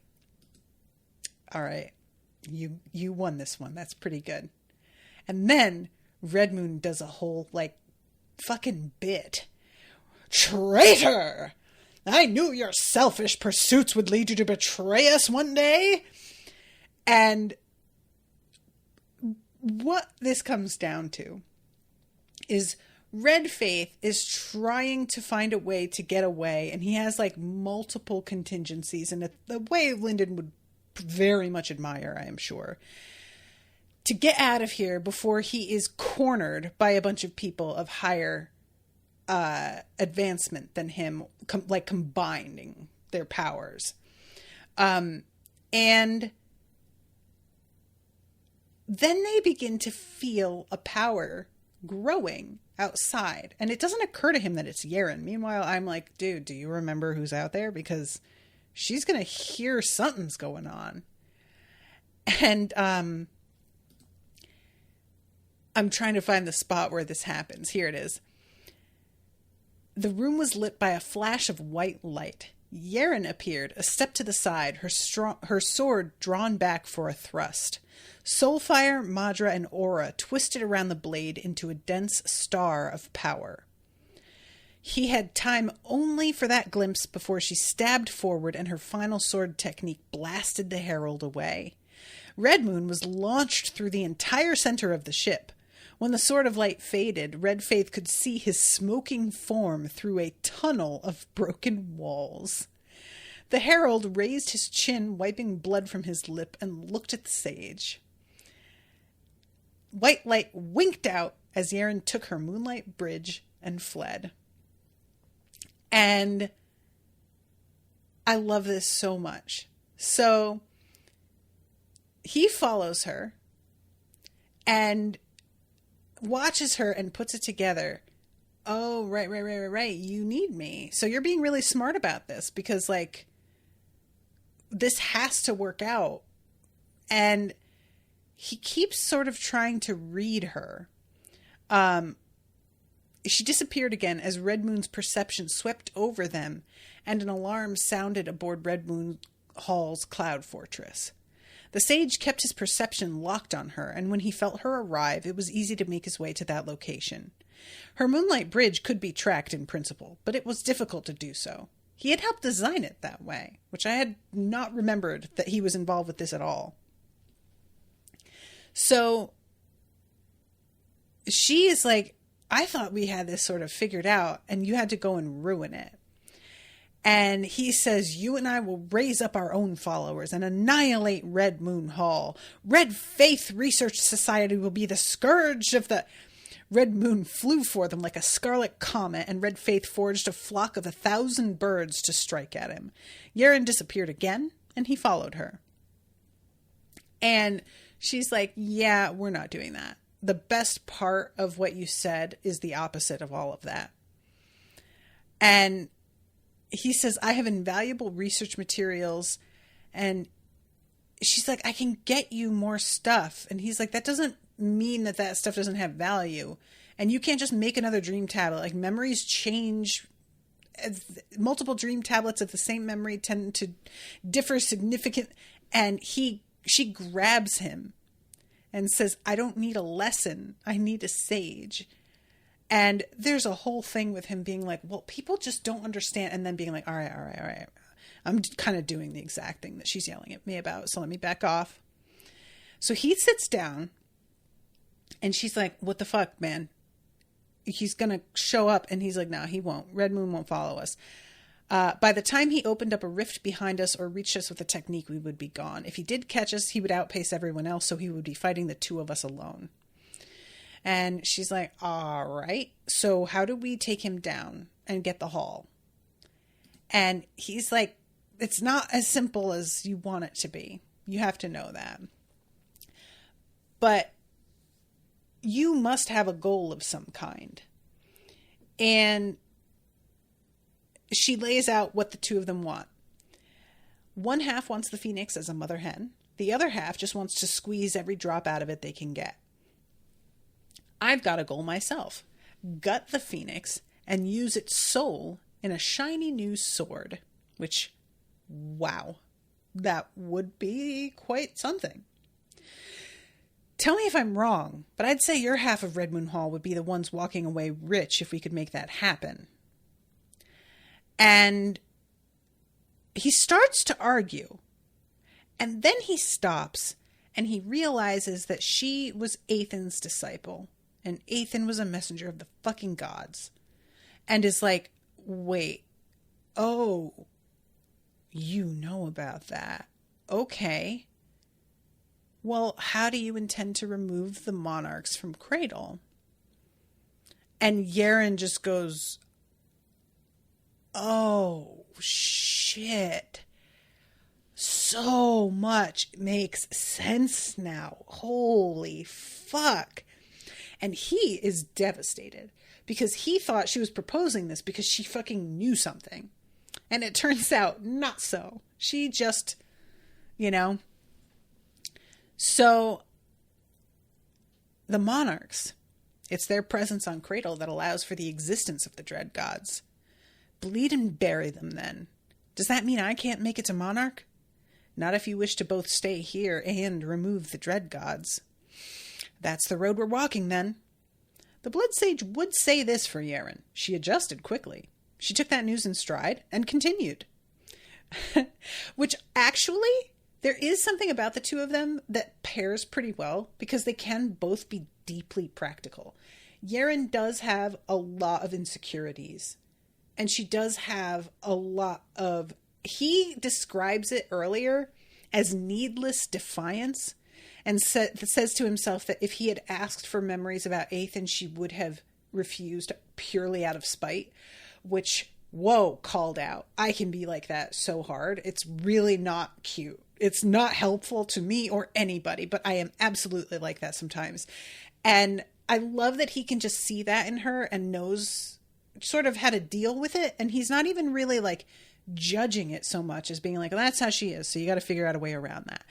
all right, you won this one. That's pretty good. And then Red Moon does a whole like fucking bit. Traitor! I knew your selfish pursuits would lead you to betray us one day. And what this comes down to is Red Faith is trying to find a way to get away, and he has like multiple contingencies, and the way Lindon would very much admire, I am sure, to get out of here before he is cornered by a bunch of people of higher advancement than him, combining their powers. And then they begin to feel a power growing outside, and it doesn't occur to him that it's Yeren. Meanwhile, I'm like, dude, do you remember who's out there? Because she's gonna hear something's going on. And I'm trying to find the spot where this happens. Here it is. The room was lit by a flash of white light. Yeren appeared, a step to the side, her sword drawn back for a thrust. Soulfire, Madra, and Aura twisted around the blade into a dense star of power. He had time only for that glimpse before she stabbed forward and her final sword technique blasted the herald away. Red Moon was launched through the entire center of the ship. When the sword of light faded, Red Faith could see his smoking form through a tunnel of broken walls. The herald raised his chin, wiping blood from his lip, and looked at the sage. White light winked out as Yeren took her moonlight bridge and fled. And I love this so much. So he follows her and watches her and puts it together. Oh, right. You need me. So you're being really smart about this because, like, this has to work out. And he keeps sort of trying to read her. She disappeared again as Red Moon's perception swept over them, and an alarm sounded aboard Red Moon Hall's cloud fortress. The sage kept his perception locked on her, and when he felt her arrive, it was easy to make his way to that location. Her moonlight bridge could be tracked in principle, but it was difficult to do so. He had helped design it that way, which I had not remembered that he was involved with this at all. So she is like, I thought we had this sort of figured out, and you had to go and ruin it. And he says, you and I will raise up our own followers and annihilate Red Moon Hall. Red Faith Research Society will be the scourge of the... Red Moon flew for them like a scarlet comet, and Red Faith forged a flock of 1,000 birds to strike at him. Yeren disappeared again, and he followed her. And she's like, yeah, we're not doing that. The best part of what you said is the opposite of all of that. And he says, I have invaluable research materials. And she's like, I can get you more stuff. And he's like, that doesn't mean that that stuff doesn't have value. And you can't just make another dream tablet. Like, memories change multiple dream tablets of the same memory tend to differ significant. And she grabs him and says, I don't need a lesson. I need a sage. And there's a whole thing with him being like, well, people just don't understand. And then being like, all right. I'm kind of doing the exact thing that she's yelling at me about. So let me back off. So he sits down and she's like, what the fuck, man? He's going to show up. And he's like, no, he won't. Red Moon won't follow us. By the time he opened up a rift behind us or reached us with a technique, we would be gone. If he did catch us, he would outpace everyone else. So he would be fighting the two of us alone. And she's like, all right. So how do we take him down and get the haul? And he's like, it's not as simple as you want it to be. You have to know that. But you must have a goal of some kind. And she lays out what the two of them want. One half wants the phoenix as a mother hen. The other half just wants to squeeze every drop out of it they can get. I've got a goal myself. Gut the phoenix and use its soul in a shiny new sword. Which, wow, that would be quite something. Tell me if I'm wrong, but I'd say your half of Red Moon Hall would be the ones walking away rich if we could make that happen. And he starts to argue. And then he stops and he realizes that she was Athen's disciple. And Athen was a messenger of the fucking gods. And is like, wait, oh, you know about that. Okay. Well, how do you intend to remove the monarchs from Cradle? And Yaren just goes, oh, shit. So much makes sense now. Holy fuck. And he is devastated because he thought she was proposing this because she fucking knew something. And it turns out not so. She just, So the monarchs, it's their presence on Cradle that allows for the existence of the Dreadgods. Bleed and bury them then. Does that mean I can't make it to Monarch? Not if you wish to both stay here and remove the Dreadgods. That's the road we're walking then. The Blood Sage would say this for Yaren. She adjusted quickly. She took that news in stride and continued. Which actually, there is something about the two of them that pairs pretty well because they can both be deeply practical. Yaren does have a lot of insecurities. And she does have a lot of... He describes it earlier as needless defiance. And says to himself that if he had asked for memories about Athen, she would have refused purely out of spite, which, whoa, called out. I can be like that so hard. It's really not cute. It's not helpful to me or anybody, but I am absolutely like that sometimes. And I love that he can just see that in her and knows sort of how to deal with it. And he's not even really like judging it so much as being like, well, that's how she is. So you got to figure out a way around that.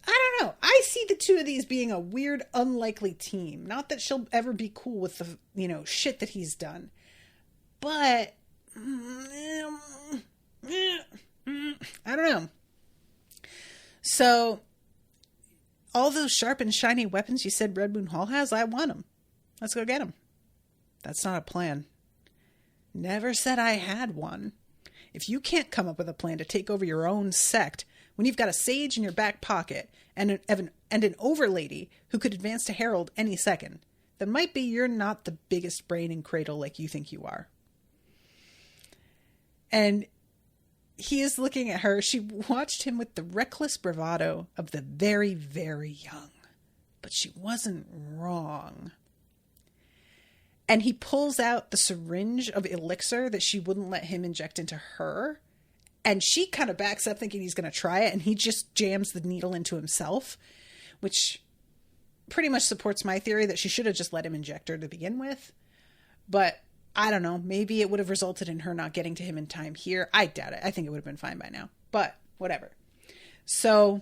I don't know. I see the two of these being a weird, unlikely team. Not that she'll ever be cool with the, shit that he's done. But, I don't know. So, all those sharp and shiny weapons you said Red Moon Hall has, I want them. Let's go get them. That's not a plan. Never said I had one. If you can't come up with a plan to take over your own sect, when you've got a sage in your back pocket and an overlady who could advance to Herald any second, then might be you're not the biggest brain in Cradle like you think you are. And he is looking at her. She watched him with the reckless bravado of the very, very young. But she wasn't wrong. And he pulls out the syringe of elixir that she wouldn't let him inject into her. And she kind of backs up thinking he's going to try it. And he just jams the needle into himself, which pretty much supports my theory that she should have just let him inject her to begin with. But I don't know. Maybe it would have resulted in her not getting to him in time here. I doubt it. I think it would have been fine by now. But whatever. So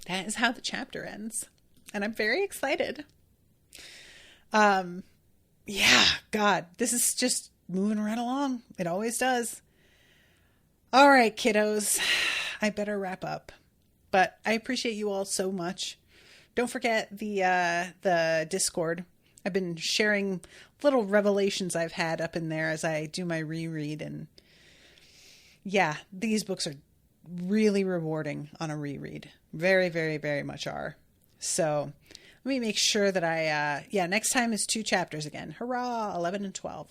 that is how the chapter ends. And I'm very excited. Yeah, God, this is just moving right along. It always does. All right, kiddos, I better wrap up. But I appreciate you all so much. Don't forget the Discord. I've been sharing little revelations I've had up in there as I do my reread. And yeah, these books are really rewarding on a reread. Very, very, very much are. So let me make sure that next time is 2 chapters again. Hurrah, 11 and 12.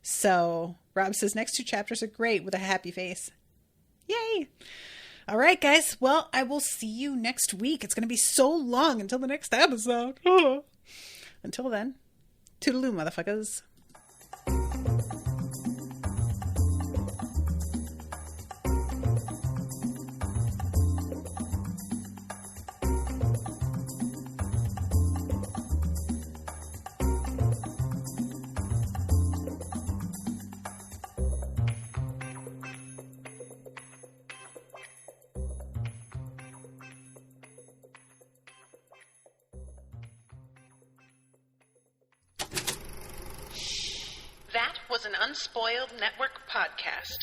So Rob says next 2 chapters are great with a happy face. Yay! All right, guys. Well, I will see you next week. It's going to be so long until the next episode. Until then, toodaloo, motherfuckers. That was an Unspoiled Network podcast.